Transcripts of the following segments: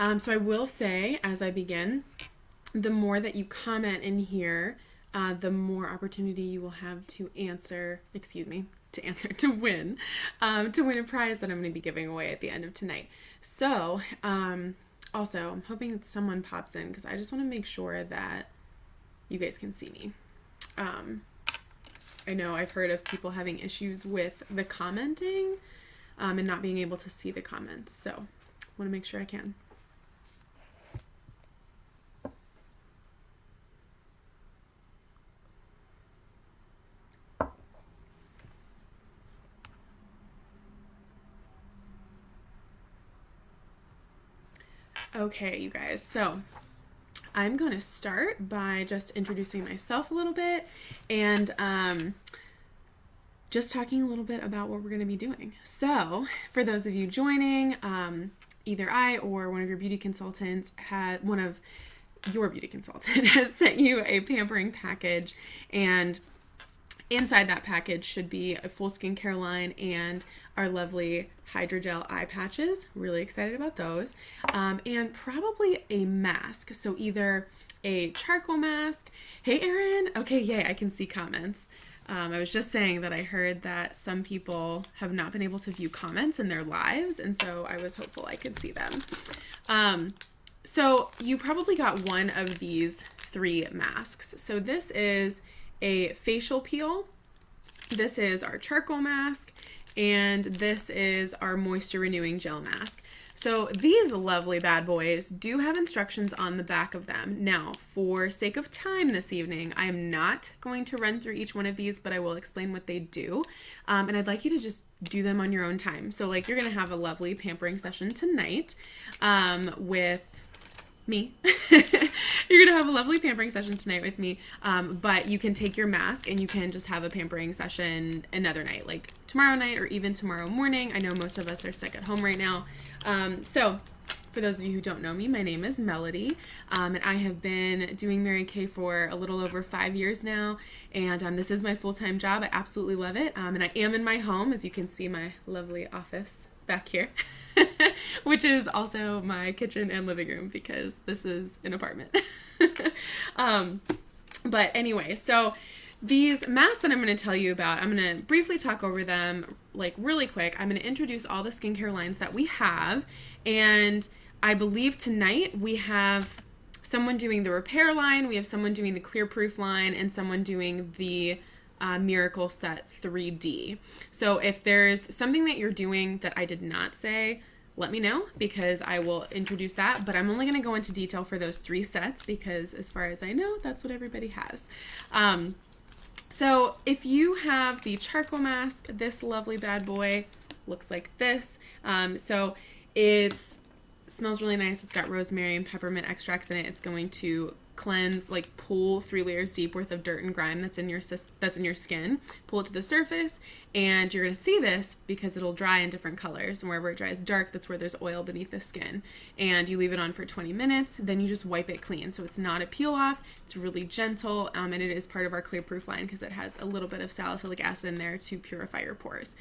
So I will say, as I begin, the more that you comment in here, the more opportunity you will have to to win a prize that I'm going to be giving away at the end of tonight. So, also, I'm hoping that someone pops in because I just want to make sure that you guys can see me. I know I've heard of people having issues with the commenting and not being able to see the comments. So, I want to make sure I can. Okay, you guys, so I'm going to start by just introducing myself a little bit and just talking a little bit about what we're going to be doing. So, for those of you joining, either I or one of your beauty consultants has sent you a pampering package, and inside that package should be a full skincare line and our lovely hydrogel eye patches. Really excited about those. And probably a mask. So either a charcoal mask. Hey, Erin. Okay, yay, I can see comments. I was just saying that I heard that some people have not been able to view comments in their lives, and so I was hopeful I could see them. So you probably got one of these 3 masks. So this is a facial peel, this is our charcoal mask, and this is our moisture renewing gel mask. So these lovely bad boys do have instructions on the back of them. Now, for sake of time this evening, I am not going to run through each one of these, but I will explain what they do. And I'd like you to just do them on your own time. So like, you're gonna have a lovely pampering session tonight with me. You're gonna have a lovely pampering session tonight with me, but you can take your mask and you can just have a pampering session another night, like tomorrow night or even tomorrow morning. I know most of us are stuck at home right now. So for those of you who don't know me, my name is Melody, and I have been doing Mary Kay for a little over 5 years now, and this is my full-time job. I absolutely love it, and I am in my home, as you can see my lovely office back here. Which is also my kitchen and living room because this is an apartment. But anyway, so these masks that I'm going to tell you about, I'm going to briefly talk over them like really quick. I'm going to introduce all the skincare lines that we have, and I believe tonight we have someone doing the repair line, we have someone doing the clear proof line, and someone doing the Miracle Set 3D. So if there's something that you're doing that I did not say, let me know because I will introduce that, but I'm only going to go into detail for those 3 sets because as far as I know, that's what everybody has. So if you have the charcoal mask, this lovely bad boy looks like this. So it smells really nice. It's got rosemary and peppermint extracts in it. It's going to cleanse, like pull 3 layers deep worth of dirt and grime that's in your skin, pull it to the surface, and you're going to see this because it'll dry in different colors, and wherever it dries dark, that's where there's oil beneath the skin. And you leave it on for 20 minutes, then you just wipe it clean. So it's not a peel off, it's really gentle, and it is part of our clear proof line because it has a little bit of salicylic acid in there to purify your pores.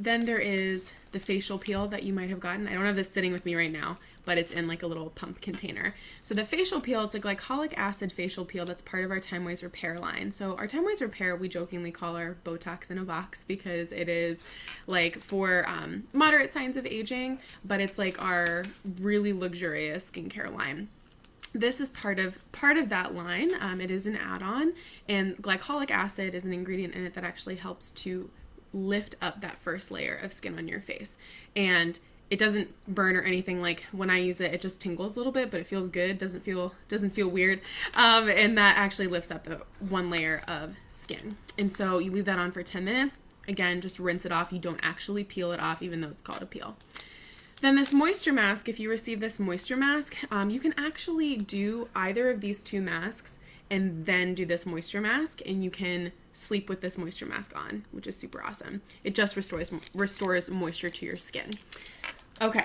Then there is the facial peel that you might have gotten. I don't have this sitting with me right now, but it's in like a little pump container. So the facial peel, it's a glycolic acid facial peel that's part of our Time-Wise Repair line. So our Time-Wise Repair, we jokingly call our Botox in a box because it is like for moderate signs of aging, but it's like our really luxurious skincare line. This is part of that line. It is an add-on, and glycolic acid is an ingredient in it that actually helps to lift up that first layer of skin on your face. And it doesn't burn or anything. Like when I use it, it just tingles a little bit, but it feels good. Doesn't feel weird. And that actually lifts up the 1 layer of skin. And so you leave that on for 10 minutes. Again, just rinse it off. You don't actually peel it off, even though it's called a peel. Then this moisture mask, if you receive this moisture mask, you can actually do either of these 2 masks and then do this moisture mask, and you can sleep with this moisture mask on, which is super awesome. It just restores moisture to your skin. Okay,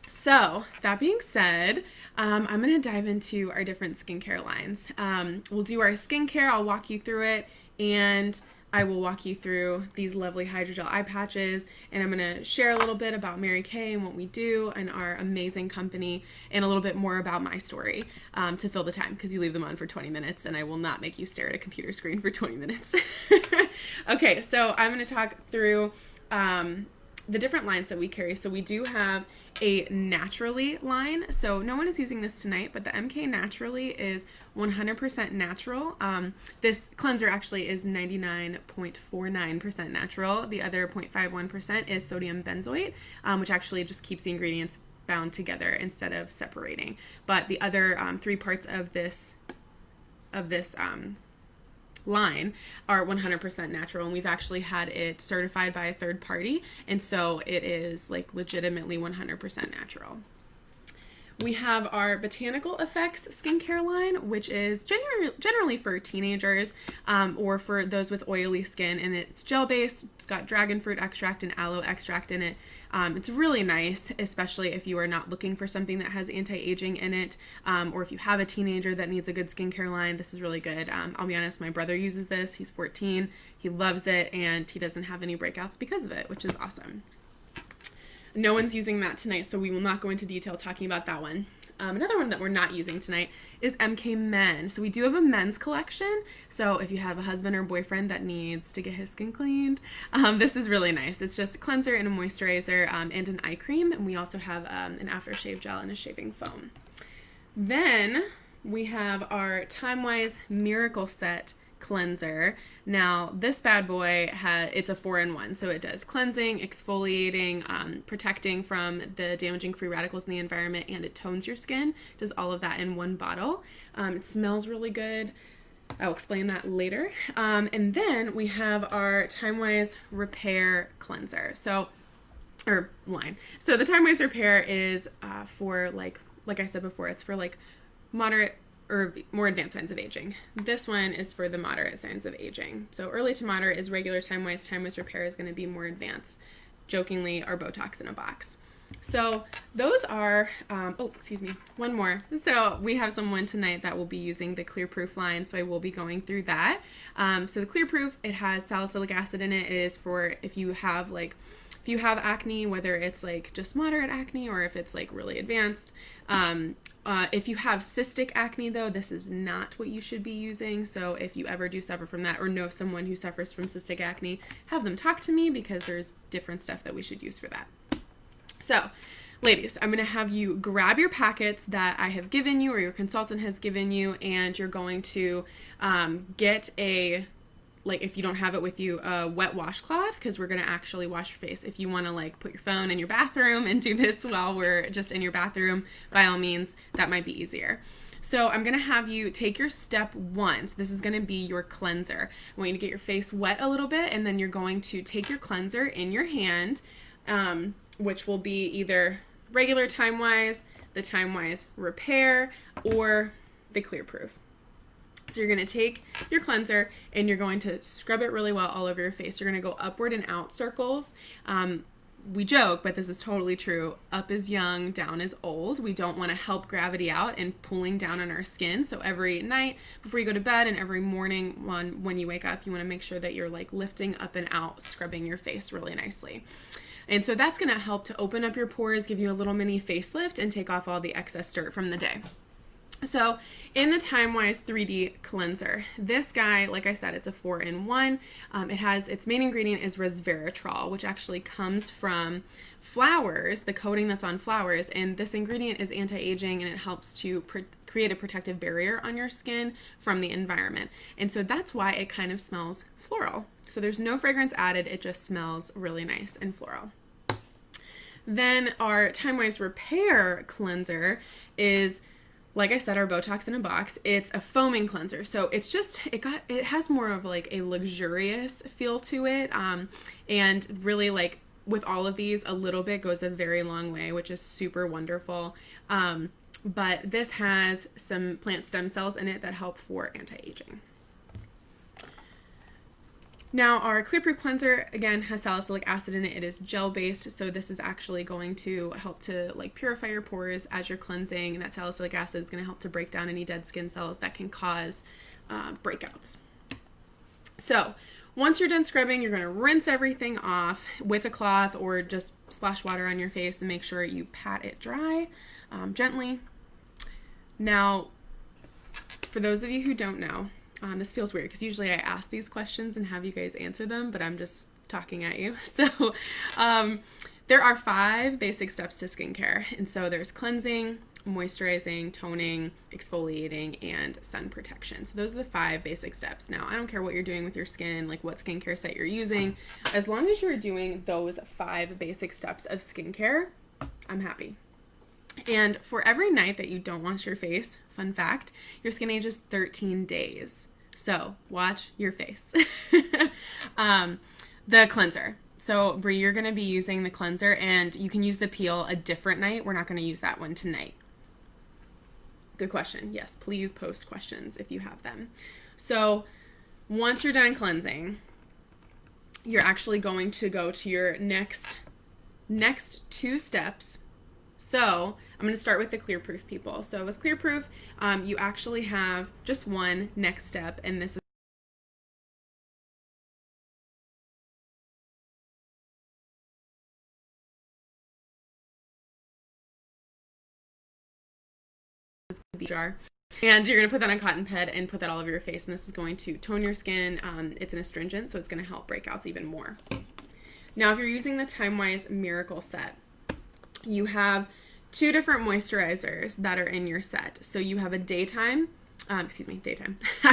so that being said, I'm going to dive into our different skincare lines. We'll do our skincare, I'll walk you through it, and I will walk you through these lovely hydrogel eye patches, and I'm going to share a little bit about Mary Kay and what we do and our amazing company, and a little bit more about my story to fill the time, because you leave them on for 20 minutes and I will not make you stare at a computer screen for 20 minutes. Okay, so I'm going to talk through the different lines that we carry. So we do have a Naturally line. So no one is using this tonight, but the MK Naturally is 100% natural. This cleanser actually is 99.49% natural. The other 0.51% is sodium benzoate, which actually just keeps the ingredients bound together instead of separating. But the other 3 parts of this line are 100% natural, and we've actually had it certified by a third party, and so it is like legitimately 100% natural. We have our Botanical Effects skincare line, which is generally for teenagers or for those with oily skin, and it's gel-based. It's got dragon fruit extract and aloe extract in it. It's really nice, especially if you are not looking for something that has anti-aging in it, or if you have a teenager that needs a good skincare line. This is really good. I'll be honest, my brother uses this. He's 14. He loves it, and he doesn't have any breakouts because of it, which is awesome. No one's using that tonight, so we will not go into detail talking about that one. Another one that we're not using tonight is MK Men. So we do have a men's collection. So if you have a husband or boyfriend that needs to get his skin cleaned, this is really nice. It's just a cleanser and a moisturizer and an eye cream. And we also have an aftershave gel and a shaving foam. Then we have our TimeWise Miracle Set cleanser. Now this bad boy it's a 4-in-1, so it does cleansing, exfoliating, protecting from the damaging free radicals in the environment, and it tones your skin. It does all of that in one bottle. It smells really good. I'll explain that later. And then we have our TimeWise Repair cleanser. Or line. So the TimeWise Repair is for like I said before, it's for like moderate or more advanced signs of aging. This one is for the moderate signs of aging. So early to moderate is regular TimeWise. TimeWise Repair is going to be more advanced. Jokingly, our Botox in a box. So those are, one more. So we have someone tonight that will be using the Clear Proof line, so I will be going through that. So the Clear Proof, it has salicylic acid in it. It is for if you have acne, whether it's like just moderate acne or if it's like really advanced. If you have cystic acne, though, this is not what you should be using. So if you ever do suffer from that or know someone who suffers from cystic acne, have them talk to me, because there's different stuff that we should use for that. So, ladies, I'm going to have you grab your packets that I have given you or your consultant has given you, and you're going to get if you don't have it with you, a wet washcloth, because we're going to actually wash your face. If you want to put your phone in your bathroom and do this while we're just in your bathroom, by all means, that might be easier. So I'm going to have you take your step 1. So this is going to be your cleanser. I want you to get your face wet a little bit, and then you're going to take your cleanser in your hand, which will be either regular TimeWise, the TimeWise Repair, or the Clear Proof. So you're going to take your cleanser and you're going to scrub it really well all over your face. You're going to go upward and out circles. We joke, but this is totally true. Up is young, down is old. We don't want to help gravity out and pulling down on our skin. So every night before you go to bed and every morning when you wake up, you want to make sure that you're lifting up and out, scrubbing your face really nicely. And so that's going to help to open up your pores, give you a little mini facelift, and take off all the excess dirt from the day. So in the TimeWise 3D cleanser, this guy, like I said, it's a 4-in-1. Its main ingredient is resveratrol, which actually comes from flowers, the coating that's on flowers, and this ingredient is anti-aging, and it helps to create a protective barrier on your skin from the environment. And so that's why it kind of smells floral. So there's no fragrance added, it just smells really nice and floral. Then our TimeWise Repair cleanser is, like I said, our Botox in a box. It's a foaming cleanser, so it's just it has more of a luxurious feel to it, and really with all of these, a little bit goes a very long way, which is super wonderful. But this has some plant stem cells in it that help for anti-aging. Now our Clear Proof cleanser, again, has salicylic acid in it. It is gel-based, so this is actually going to help to purify your pores as you're cleansing, and that salicylic acid is going to help to break down any dead skin cells that can cause breakouts. So once you're done scrubbing, you're going to rinse everything off with a cloth or just splash water on your face and make sure you pat it dry gently. Now, for those of you who don't know, this feels weird because usually I ask these questions and have you guys answer them, but I'm just talking at you. So there are 5 basic steps to skincare. And so there's cleansing, moisturizing, toning, exfoliating, and sun protection. So those are the 5 basic steps. Now, I don't care what you're doing with your skin, like what skincare set you're using. As long as you're doing those 5 basic steps of skincare, I'm happy. And for every night that you don't wash your face, fun fact, your skin ages 13 days. So watch your face. The cleanser. So Brie, you're going to be using the cleanser, and you can use the peel a different night. We're not going to use that one tonight. Good question. Yes, please post questions if you have them. So once you're done cleansing, you're actually going to go to your next 2 steps. So I'm going to start with the Clear Proof, people. So with Clear Proof, you actually have just one next step, and this is the jar. And you're going to put that on a cotton pad and put that all over your face, and this is going to tone your skin. It's an astringent, so it's going to help breakouts even more. Now, if you're using the TimeWise Miracle set, you have 2 different moisturizers that are in your set. So you have a daytime. I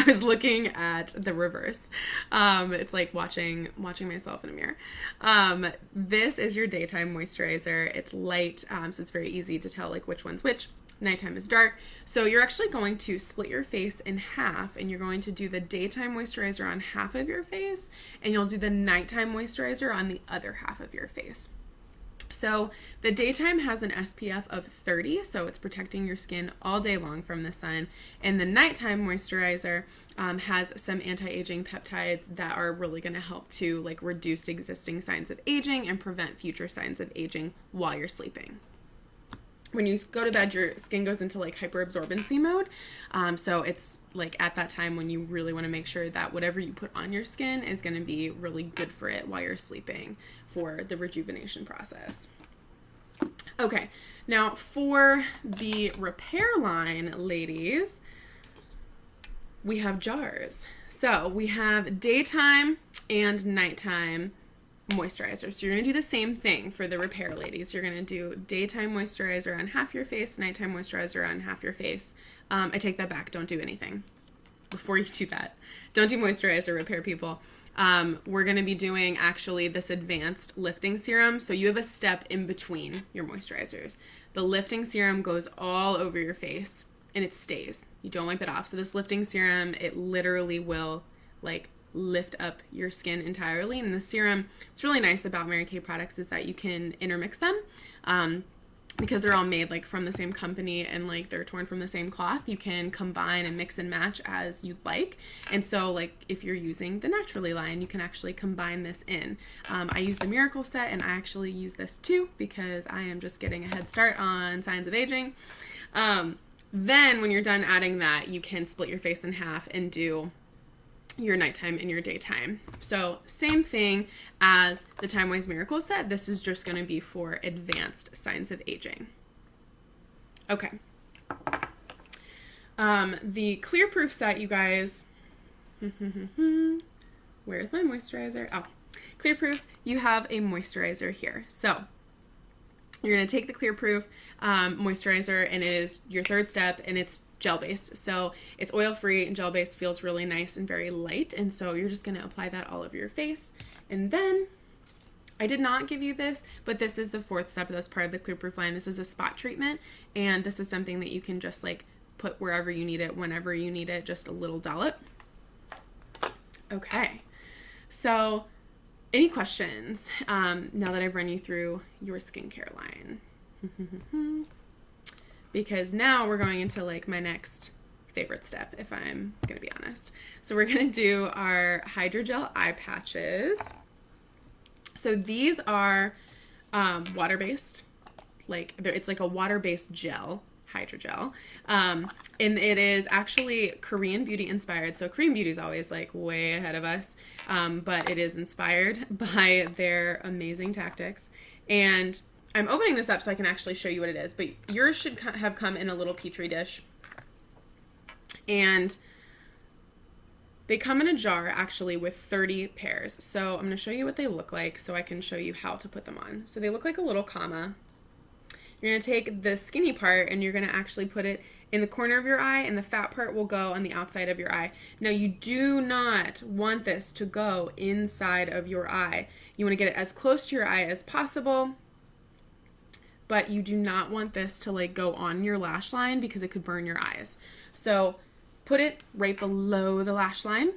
was looking at the reverse. It's like watching myself in a mirror. This is your daytime moisturizer. It's light, so it's very easy to tell like which one's which. Nighttime is dark. So you're actually going to split your face in half, and you're going to do the daytime moisturizer on half of your face, and you'll do the nighttime moisturizer on the other half of your face. So the daytime has an SPF of 30, so it's protecting your skin all day long from the sun. And the nighttime moisturizer has some anti-aging peptides that are really going to help to like reduce existing signs of aging and prevent future signs of aging while you're sleeping. When you go to bed, your skin goes into like hyperabsorbency mode. So it's like at that time when you really want to make sure that whatever you put on your skin is going to be really good for it while you're sleeping for the rejuvenation process. Okay, now for the repair line, ladies, we have jars. So we have daytime and nighttime moisturizer. So you're going to do the same thing for the repair ladies. You're going to do daytime moisturizer on half your face, nighttime moisturizer on half your face. I take that back. Don't do anything before you do that. Don't do moisturizer, repair people. We're going to be doing actually this advanced lifting serum. So you have a step in between your moisturizers. The lifting serum goes all over your face and it stays. You don't wipe it off. So this lifting serum, it literally will like lift up your skin entirely. And the serum, what's really nice about Mary Kay products is that you can intermix them because they're all made like from the same company and like they're torn from the same cloth. You can combine and mix and match as you'd like. And so like if you're using the Naturally line, you can actually combine this in. I use the Miracle set, and I actually use this too because I am just getting a head start on signs of aging. Then when you're done adding that, you can split your face in half and do your nighttime and your daytime. So same thing as the TimeWise Miracle set. This is just going to be for advanced signs of aging. Okay. The Clear Proof set, you guys. Where's my moisturizer? Oh, Clear Proof, you have a moisturizer here. So you're going to take the Clear Proof moisturizer, and it is your 3rd step, and it's gel-based. So it's oil-free and gel-based, feels really nice and very light. And so you're just going to apply that all over your face. And then I did not give you this, but this is the 4th step. That's part of the Clear Proof line. This is a spot treatment, and this is something that you can just like put wherever you need it, whenever you need it, just a little dollop. Okay. So any questions now that I've run you through your skincare line? Because now we're going into like my next favorite step, if I'm going to be honest. So we're going to do our hydrogel eye patches. So these are water-based, like it's like a water-based gel. hydrogel. And it is actually Korean beauty inspired. So Korean beauty is always like way ahead of us. But it is inspired by their amazing tactics. And I'm opening this up so I can actually show you what it is. But yours should have come in a little Petri dish. And they come in a jar actually with 30 pairs. So I'm going to show you what they look like so I can show you how to put them on. So they look like a little comma. You're going to take the skinny part and you're going to actually put it in the corner of your eye, and the fat part will go on the outside of your eye. Now you do not want this to go inside of your eye. You want to get it as close to your eye as possible, but you do not want this to like go on your lash line because it could burn your eyes. So put it right below the lash line,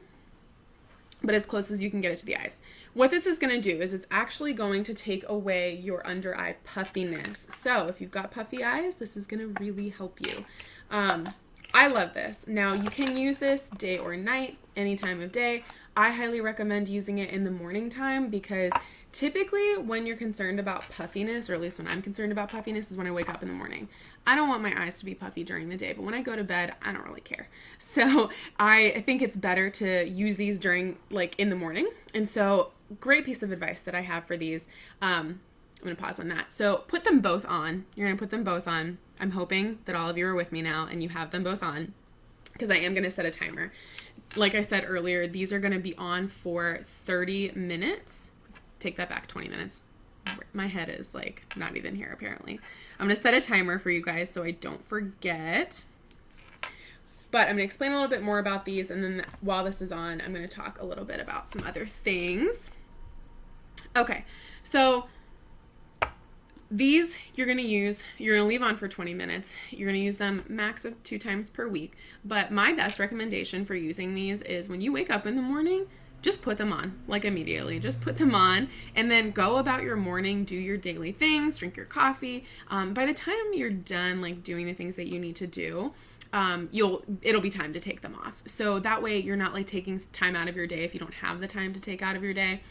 but as close as you can get it to the eyes. What this is going to do is it's actually going to take away your under eye puffiness. So if you've got puffy eyes, this is going to really help you. I love this. Now you can use this day or night, any time of day. I highly recommend using it in the morning time because typically when you're concerned about puffiness, or at least when I'm concerned about puffiness, is when I wake up in the morning. I don't want my eyes to be puffy during the day, but when I go to bed, I don't really care. So I think it's better to use these during, like, in the morning. And so great piece of advice that I have for these. I'm going to pause on that. So put them both on. You're going to put them both on. I'm hoping that all of you are with me now and you have them both on because I am going to set a timer. Like I said earlier, these are going to be on for 30 minutes. Take that back, 20 minutes. My head is like not even here apparently. I'm going to set a timer for you guys so I don't forget. But I'm going to explain a little bit more about these, and then while this is on, I'm going to talk a little bit about some other things. Okay, so these you're going to leave on for 20 minutes. You're going to use them max of 2 times per week. But my best recommendation for using these is when you wake up in the morning, just put them on, like immediately. Just put them on and then go about your morning, do your daily things, drink your coffee. By the time you're done like doing the things that you need to do, it'll be time to take them off. So that way you're not like taking time out of your day if you don't have the time to take out of your day.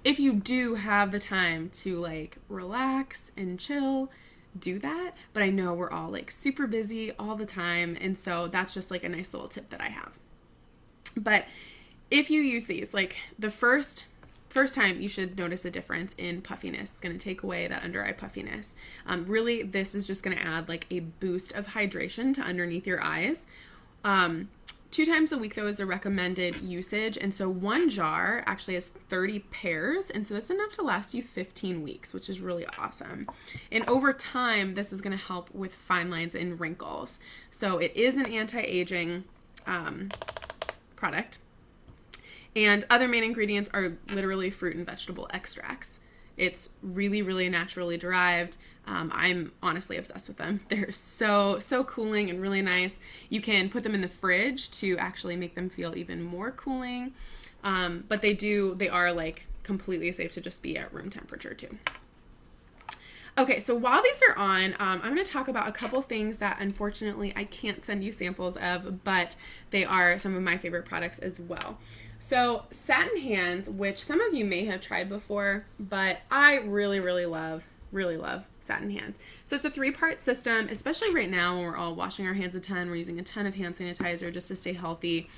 If you do have the time to like relax and chill, do that. But I know we're all like super busy all the time. And so that's just like a nice little tip that I have. But if you use these, like the first time you should notice a difference in puffiness. It's going to take away that under eye puffiness. Really, this is just going to add like a boost of hydration to underneath your eyes. 2 times a week though is a recommended usage. And so 1 jar actually has 30 pairs. And so that's enough to last you 15 weeks, which is really awesome. And over time, this is going to help with fine lines and wrinkles. So it is an anti-aging product. And other main ingredients are literally fruit and vegetable extracts. It's really, really naturally derived. I'm honestly obsessed with them. They're so cooling and really nice. You can put them in the fridge to actually make them feel even more cooling. But they are like completely safe to just be at room temperature too. Okay, so while these are on, I'm going to talk about a couple things that unfortunately I can't send you samples of, but they are some of my favorite products as well. So Satin Hands, which some of you may have tried before, but I really, really love Satin Hands. So it's a 3-part system, especially right now when we're all washing our hands a ton. We're using a ton of hand sanitizer just to stay healthy.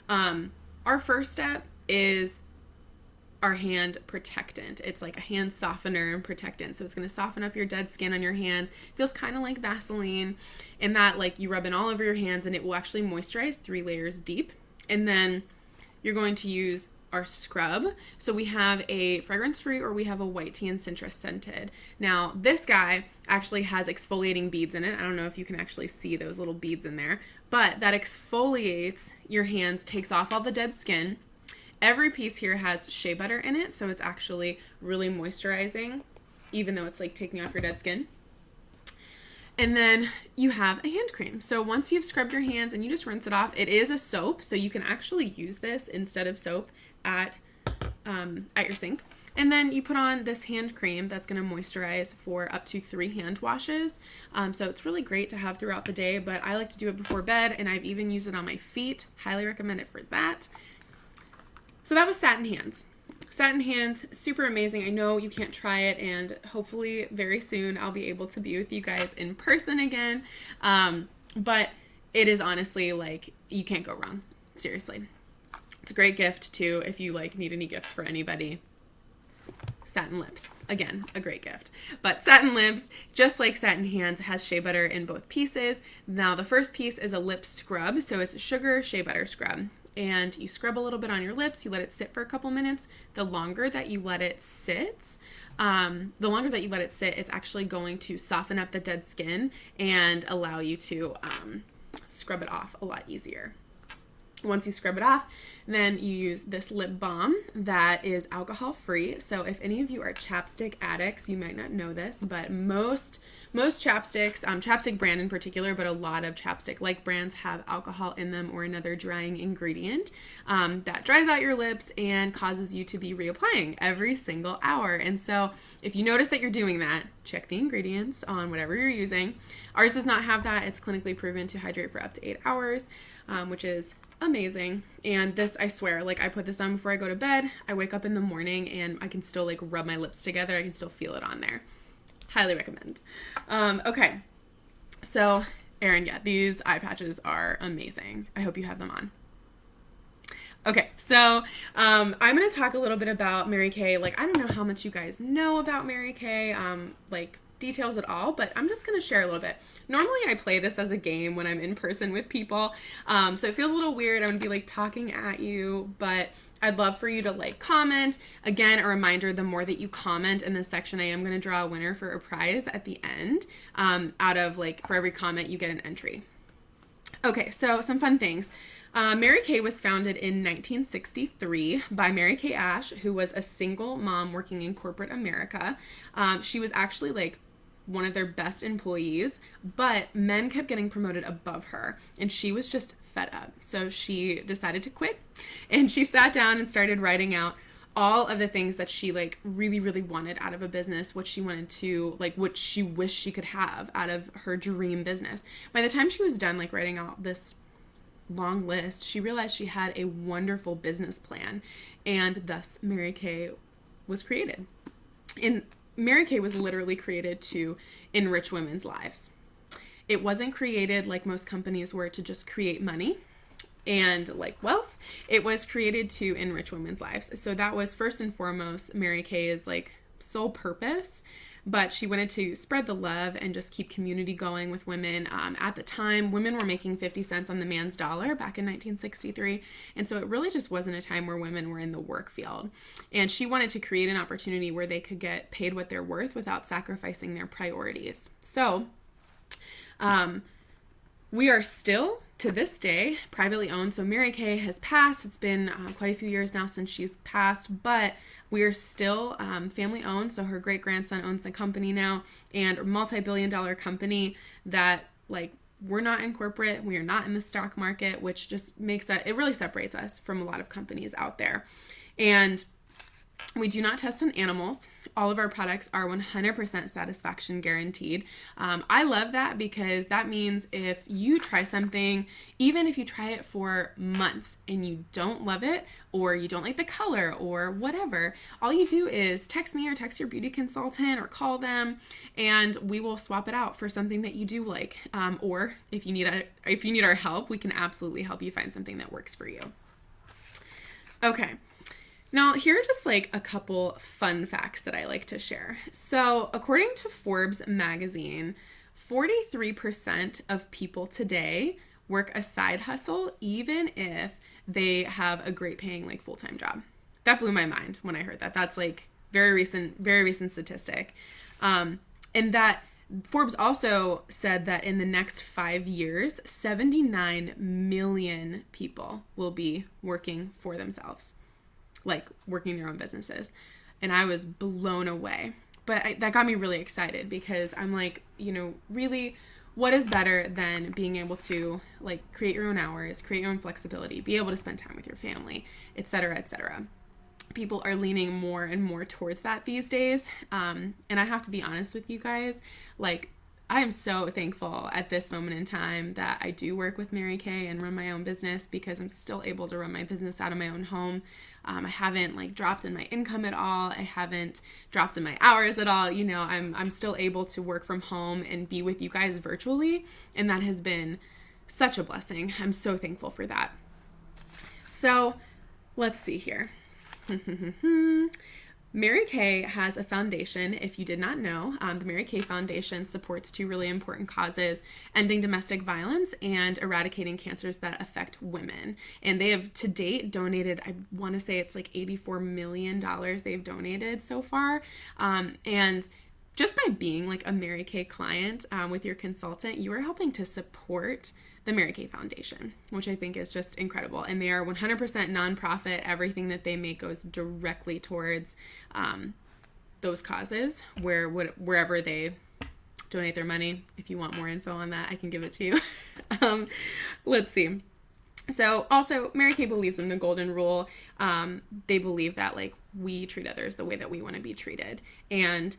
Our first step is our hand protectant. It's like a hand softener and protectant. So it's going to soften up your dead skin on your hands. It feels kind of like Vaseline, and that like you rub it all over your hands and it will actually moisturize 3 layers deep. And then you're going to use our scrub. So we have a fragrance-free or we have a white tea and citrus scented. Now this guy actually has exfoliating beads in it. I don't know if you can actually see those little beads in there, but that exfoliates your hands, takes off all the dead skin. Every piece here has shea butter in it, so it's actually really moisturizing, even though it's like taking off your dead skin. And then you have a hand cream. So once you've scrubbed your hands and you just rinse it off, it is a soap, so you can actually use this instead of soap at your sink. And then you put on this hand cream that's going to moisturize for up to 3 hand washes. So it's really great to have throughout the day, but I like to do it before bed, and I've even used it on my feet. Highly recommend it for that. So that was Satin Hands. Satin Hands, super amazing. I know you can't try it, and hopefully very soon I'll be able to be with you guys in person again. But it is honestly like, you can't go wrong. Seriously. It's a great gift too if you like need any gifts for anybody. Satin Lips, again, a great gift. But Satin Lips, just like Satin Hands, has shea butter in both pieces. Now the first piece is a lip scrub, so it's sugar shea butter scrub. And you scrub a little bit on your lips, you let it sit for a couple minutes. The longer that you let it sit, it's actually going to soften up the dead skin and allow you to scrub it off a lot easier. Once you scrub it off, then you use this lip balm that is alcohol free. So if any of you are chapstick addicts, you might not know this, but most chapsticks, chapstick brand in particular, but a lot of chapstick like brands have alcohol in them or another drying ingredient that dries out your lips and causes you to be reapplying every single hour. And so if you notice that you're doing that, check the ingredients on whatever you're using. Ours does not have that. It's clinically proven to hydrate for up to 8 hours, which is amazing. And this, I swear, like I put this on before I go to bed. I wake up in the morning and I can still like rub my lips together. I can still feel it on there. Highly recommend. Okay. So, Erin, yeah, these eye patches are amazing. I hope you have them on. Okay, so I'm going to talk a little bit about Mary Kay. Like, I don't know how much you guys know about Mary Kay, like details at all, but I'm just going to share a little bit. Normally I play this as a game when I'm in person with people, so it feels a little weird. I'm going to be like talking at you, but I'd love for you to like comment. Again, a reminder, the more that you comment in this section, I am going to draw a winner for a prize at the end. Out of like, for every comment you get an entry. Okay, so some fun things. Mary Kay was founded in 1963 by Mary Kay Ash, who was a single mom working in corporate America. She was actually like one of their best employees, but men kept getting promoted above her, and she was just fed up. So she decided to quit, and she sat down and started writing out all of the things that she like really, really wanted out of a business, what she wanted to, like what she wished she could have out of her dream business. By the time she was done like writing out this long list, she realized she had a wonderful business plan, and thus Mary Kay was created. And Mary Kay was literally created to enrich women's lives. It wasn't created like most companies were to just create money and like wealth. It was created to enrich women's lives. So that was first and foremost Mary Kay's like sole purpose. But she wanted to spread the love and just keep community going with women. At the time, women were making 50 cents on the man's dollar back in 1963. And so it really just wasn't a time where women were in the work field. And she wanted to create an opportunity where they could get paid what they're worth without sacrificing their priorities. So we are still, to this day, privately owned. So Mary Kay has passed. It's been quite a few years now since she's passed, but we are still family owned. So her great grandson owns the company now, and a multi-billion-dollar company that like we're not in corporate, we are not in the stock market, which just makes that, it really separates us from a lot of companies out there. And we do not test on animals. All of our products are 100% satisfaction guaranteed. I love that because that means if you try something, even if you try it for months and you don't love it, or you don't like the color or whatever, all you do is text me or text your beauty consultant or call them, and we will swap it out for something that you do like. Or if you need our help, we can absolutely help you find something that works for you. Okay. Now, here are just like a couple fun facts that I like to share. So, according to Forbes magazine, 43% of people today work a side hustle, even if they have a great paying like full-time job. That blew my mind when I heard that. That's like very recent statistic. And that Forbes also said that in the next 5 years, 79 million people will be working for themselves, like working their own businesses. And I was blown away. But that got me really excited because I'm like, you know, really, what is better than being able to like create your own hours, create your own flexibility, be able to spend time with your family, etc., etc. People are leaning more and more towards that these days. And I have to be honest with you guys, like I am so thankful at this moment in time that I do work with Mary Kay and run my own business, because I'm still able to run my business out of my own home. I haven't like dropped in my income at all. I haven't dropped in my hours at all. You know, I'm still able to work from home and be with you guys virtually, and that has been such a blessing. I'm so thankful for that. So let's see here. Mary Kay has a foundation. If you did not know, the Mary Kay Foundation supports two really important causes: ending domestic violence and eradicating cancers that affect women. And they have to date donated, I want to say it's like $84 million they've donated so far. And just by being like a Mary Kay client with your consultant, you are helping to support the Mary Kay Foundation, which I think is just incredible. And they are 100% nonprofit. Everything that they make goes directly towards those causes, wherever they donate their money. If you want more info on that, I can give it to you. Let's see. So also, Mary Kay believes in the golden rule. They believe that like we treat others the way that we want to be treated. And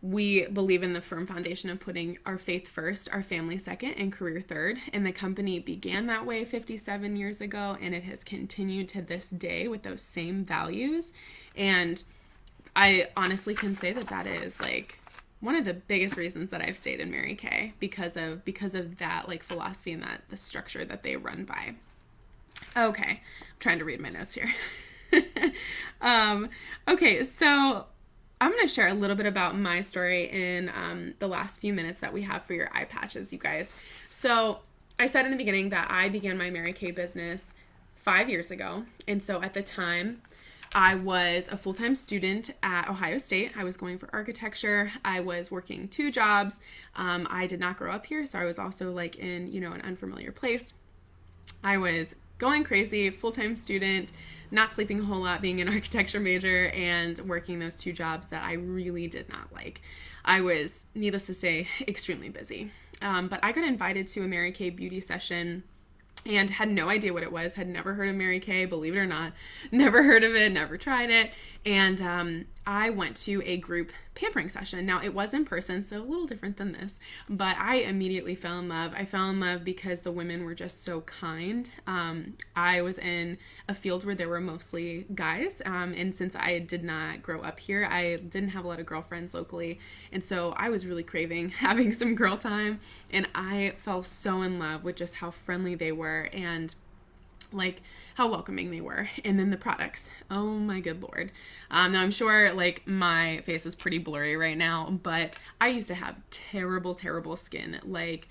we believe in the firm foundation of putting our faith first, our family second, and career third. And the company began that way 57 years ago, and it has continued to this day with those same values. And I honestly can say that that is like one of the biggest reasons that I've stayed in Mary Kay, because of that like philosophy and that the structure that they run by. Okay, I'm trying to read my notes here. Okay, so I'm going to share a little bit about my story in the last few minutes that we have for your eye patches, you guys. So I said in the beginning that I began my Mary Kay business 5 years ago. And so at the time, I was a full-time student at Ohio State. I was going for architecture. I was working 2 jobs. I did not grow up here, so I was also like in, you know, an unfamiliar place. I was going crazy, full-time student, not sleeping a whole lot, being an architecture major, and working those 2 jobs that I really did not like. I was, needless to say, extremely busy. But I got invited to a Mary Kay beauty session and had no idea what it was, had never heard of Mary Kay, believe it or not, never heard of it, never tried it. And I went to a group pampering session. Now, it was in person, so a little different than this, but I immediately fell in love. I fell in love because the women were just so kind. I was in a field where there were mostly guys, and since I did not grow up here, I didn't have a lot of girlfriends locally, and so I was really craving having some girl time, and I fell so in love with just how friendly they were and like how welcoming they were. And then the products, oh my good Lord. Now I'm sure like my face is pretty blurry right now, but I used to have terrible skin. Like,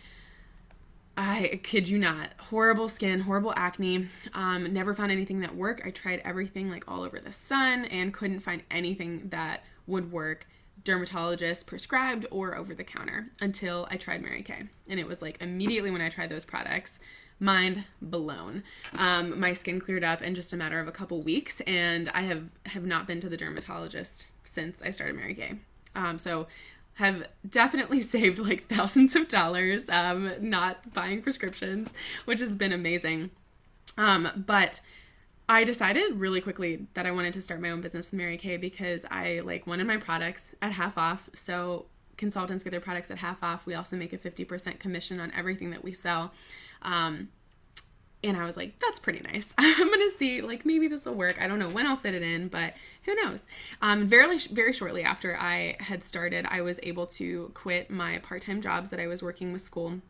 I kid you not, horrible skin, horrible acne, never found anything that worked. I tried everything like all over the sun and couldn't find anything that would work, dermatologist prescribed or over the counter, until I tried Mary Kay. And it was like immediately when I tried those products, mind blown. My skin cleared up in just a matter of a couple weeks, and I have not been to the dermatologist since I started Mary Kay. So have definitely saved like thousands of dollars, not buying prescriptions, which has been amazing. But I decided really quickly that I wanted to start my own business with Mary Kay because I like wanted my products at half off. So consultants get their products at half off. We also make a 50% commission on everything that we sell. And I was like, that's pretty nice. I'm going to see, like, maybe this will work. I don't know when I'll fit it in, but who knows? Very shortly after I had started, I was able to quit my part-time jobs that I was working with school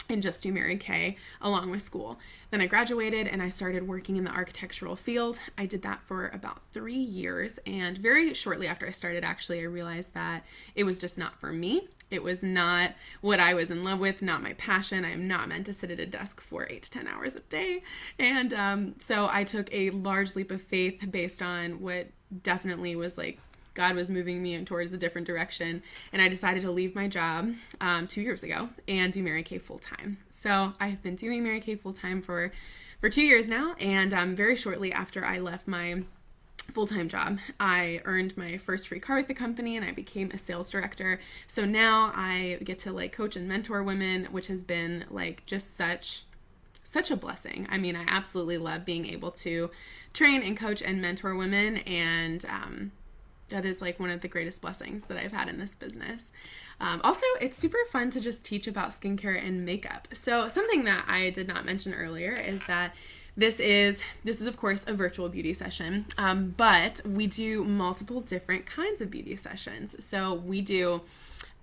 and just do Mary Kay along with school. Then I graduated and I started working in the architectural field. I did that for about 3 years, and very shortly after I started, actually, I realized that it was just not for me. It was not what I was in love with, not my passion. I am not meant to sit at a desk for 8 to 10 hours a day. And so I took a large leap of faith based on what definitely was like God was moving me towards a different direction. And I decided to leave my job 2 years ago and do Mary Kay full-time. So I've been doing Mary Kay full-time for 2 years now. And very shortly after I left my full-time job, I earned my first free car with the company and I became a sales director. So now I get to like coach and mentor women, which has been like just such a blessing. I mean, I absolutely love being able to train and coach and mentor women, and that is like one of the greatest blessings that I've had in this business. Also, it's super fun to just teach about skincare and makeup. So something that I did not mention earlier is that this is of course a virtual beauty session, but we do multiple different kinds of beauty sessions. So we do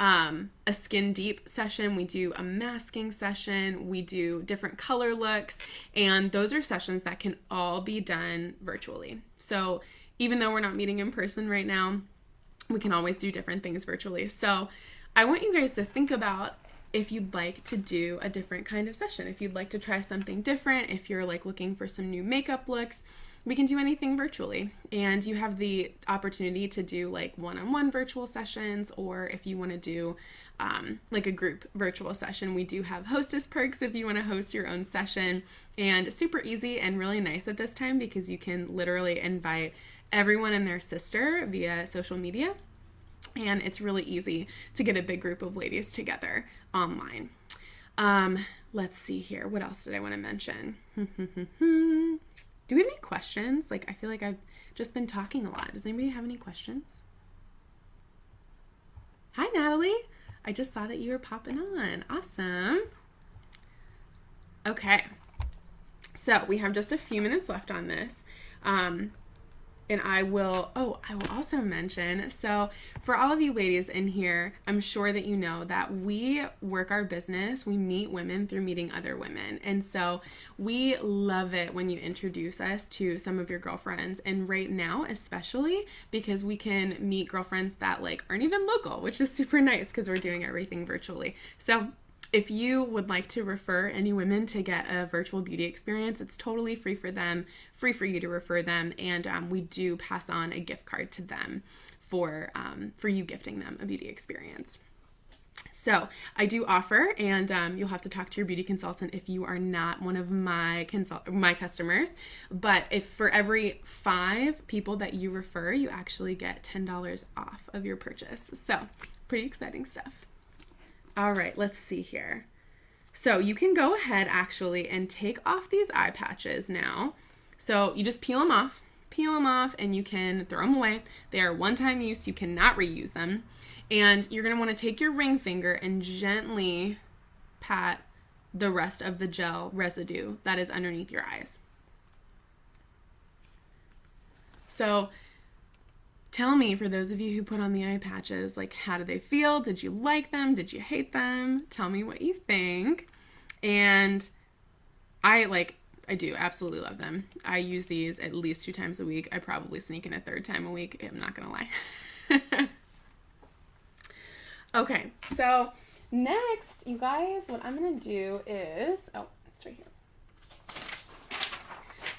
a skin deep session, we do a masking session, we do different color looks, and those are sessions that can all be done virtually. So even though we're not meeting in person right now, we can always do different things virtually. So I want you guys to think about if you'd like to do a different kind of session, if you'd like to try something different, if you're like looking for some new makeup looks. We can do anything virtually, and you have the opportunity to do like one-on-one virtual sessions, or if you want to do like a group virtual session, we do have hostess perks if you want to host your own session, and super easy and really nice at this time because you can literally invite everyone and their sister via social media, and it's really easy to get a big group of ladies together online. Let's see here. What else did I want to mention? Do we have any questions? Like, I feel like I've just been talking a lot. Does anybody have any questions? Hi, Natalie. I just saw that you were popping on. Awesome. Okay. So we have just a few minutes left on this. And I will also mention, so for all of you ladies in here, I'm sure that you know that we work our business, we meet women through meeting other women. And so we love it when you introduce us to some of your girlfriends. And right now, especially because we can meet girlfriends that like aren't even local, which is super nice because we're doing everything virtually. So if you would like to refer any women to get a virtual beauty experience, it's totally free for them, free for you to refer them, and we do pass on a gift card to them for you gifting them a beauty experience. So I do offer, and you'll have to talk to your beauty consultant if you are not one of my customers, but if for every 5 people that you refer, you actually get $10 off of your purchase. So pretty exciting stuff. All right, let's see here. So you can go ahead actually and take off these eye patches now. So you just peel them off, and you can throw them away. They are one-time use, you cannot reuse them. And you're gonna wanna take your ring finger and gently pat the rest of the gel residue that is underneath your eyes. So tell me, for those of you who put on the eye patches, like, how do they feel? Did you like them? Did you hate them? Tell me what you think. And I do absolutely love them. I use these at least 2 times a week. I probably sneak in a 3rd time a week. I'm not gonna lie. Okay, so next, you guys, what I'm gonna do is, it's right here.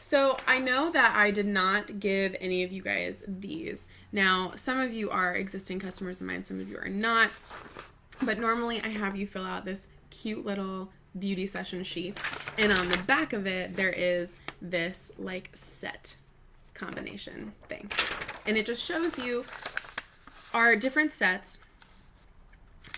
So I know that I did not give any of you guys these. Now, some of you are existing customers of mine, some of you are not, but normally I have you fill out this cute little beauty session sheet, and on the back of it, there is this like set combination thing, and it just shows you our different sets.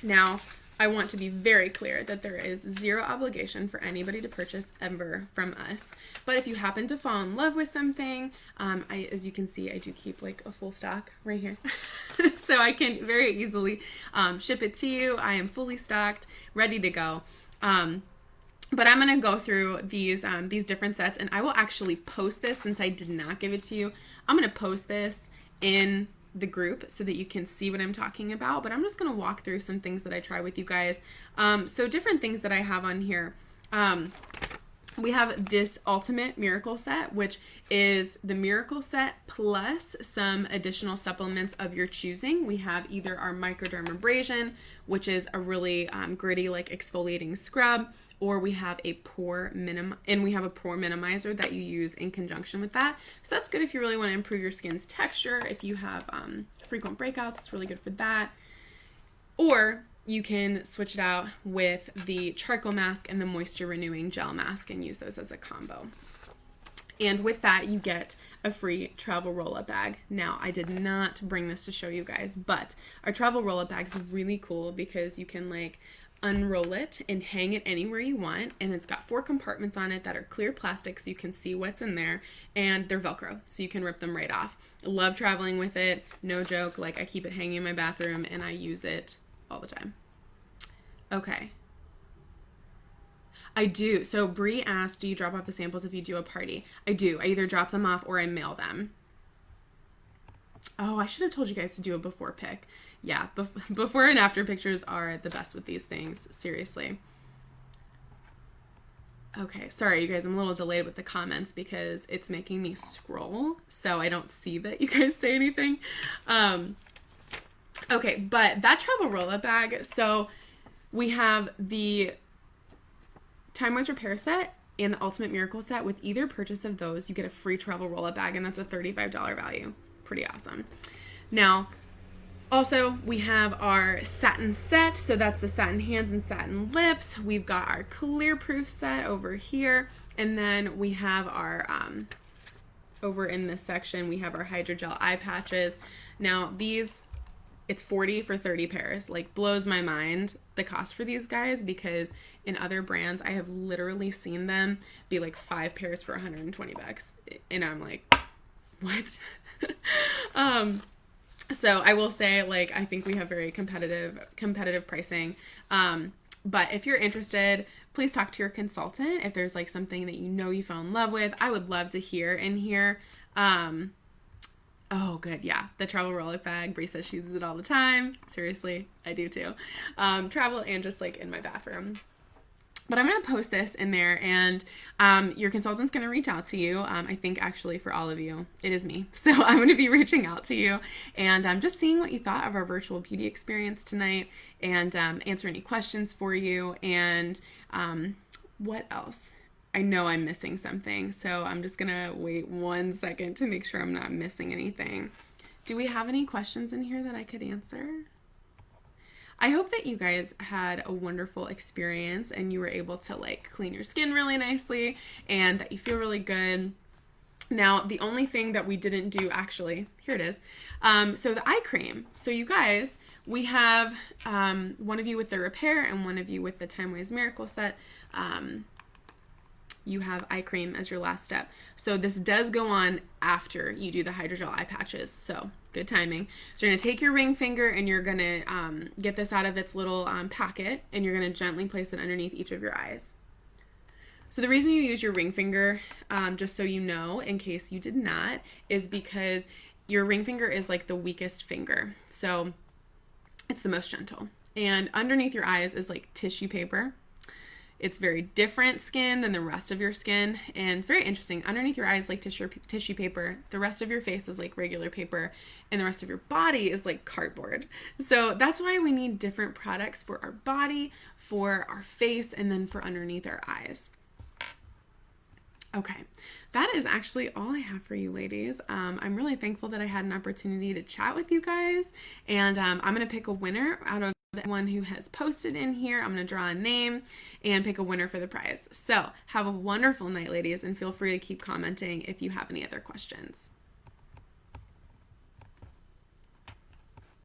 Now, I want to be very clear that there is 0 obligation for anybody to purchase ever from us. But if you happen to fall in love with something, as you can see, I do keep like a full stock right here. So I can very easily ship it to you. I am fully stocked, ready to go. But I'm going to go through these different sets, and I will actually post this since I did not give it to you. I'm going to post this in the group so that you can see what I'm talking about, but I'm just going to walk through some things that I try with you guys. So different things that I have on here. We have this Ultimate Miracle Set, which is the Miracle Set plus some additional supplements of your choosing. We have either our Microdermabrasion, which is a really gritty, like exfoliating scrub, or we have a pore minimizer that you use in conjunction with that. So that's good if you really want to improve your skin's texture. If you have frequent breakouts, it's really good for that. Or you can switch it out with the charcoal mask and the moisture renewing gel mask and use those as a combo. And with that, you get a free travel roll-up bag. Now, I did not bring this to show you guys, but our travel roll-up bag is really cool because you can like unroll it and hang it anywhere you want, and it's got 4 compartments on it that are clear plastic so you can see what's in there, and they're Velcro so you can rip them right off. I love traveling with it, no joke. Like, I keep it hanging in my bathroom and I use it all the time. Okay. I do. So Bree asked, do you drop off the samples if you do a party? I do. I either drop them off or I mail them. Oh, I should have told you guys to do a before pic. Yeah, before and after pictures are the best with these things. Seriously. Okay, sorry, you guys. I'm a little delayed with the comments because it's making me scroll, so I don't see that you guys say anything. Okay, but that travel roll-up bag, so we have the Time Wise Repair set and the Ultimate Miracle set. With either purchase of those, you get a free travel roll-up bag, and that's a $35 value. Pretty awesome. Now, also, we have our satin set, so that's the satin hands and satin lips. We've got our clear proof set over here, and then we have our, over in this section, we have our hydrogel eye patches. Now, these, it's $40 for 30 pairs. Like, blows my mind, the cost for these guys, because in other brands, I have literally seen them be like 5 pairs for $120. And I'm like, what? So I will say, like, I think we have very competitive pricing. But if you're interested, please talk to your consultant. If there's like something that you know you fell in love with, I would love to hear in here. Oh, good. Yeah. The travel roll-up bag. Bree says she uses it all the time. Seriously, I do too. Travel and just like in my bathroom. But I'm going to post this in there, and your consultant's going to reach out to you. I think actually for all of you, it is me. So I'm going to be reaching out to you, and I'm just seeing what you thought of our virtual beauty experience tonight, and answer any questions for you. And what else? I know I'm missing something, so I'm just going to wait 1 second to make sure I'm not missing anything. Do we have any questions in here that I could answer? I hope that you guys had a wonderful experience and you were able to like clean your skin really nicely and that you feel really good. Now, the only thing that we didn't do, actually, here it is. So the eye cream. So you guys, we have one of you with the repair and one of you with the Time Wise Miracle set. You have eye cream as your last step. So this does go on after you do the hydrogel eye patches. So good timing. So you're going to take your ring finger and you're going to get this out of its little packet, and you're going to gently place it underneath each of your eyes. So the reason you use your ring finger, just so you know, in case you did not, is because your ring finger is like the weakest finger. So it's the most gentle. And underneath your eyes is like tissue paper. It's very different skin than the rest of your skin, and it's very interesting. Underneath your eyes, like tissue paper, the rest of your face is like regular paper, and the rest of your body is like cardboard. So that's why we need different products for our body, for our face, and then for underneath our eyes. Okay, that is actually all I have for you ladies. I'm really thankful that I had an opportunity to chat with you guys, and I'm going to pick a winner out of the one who has posted in here. I'm going to draw a name and pick a winner for the prize. So have a wonderful night, ladies, and feel free to keep commenting if you have any other questions.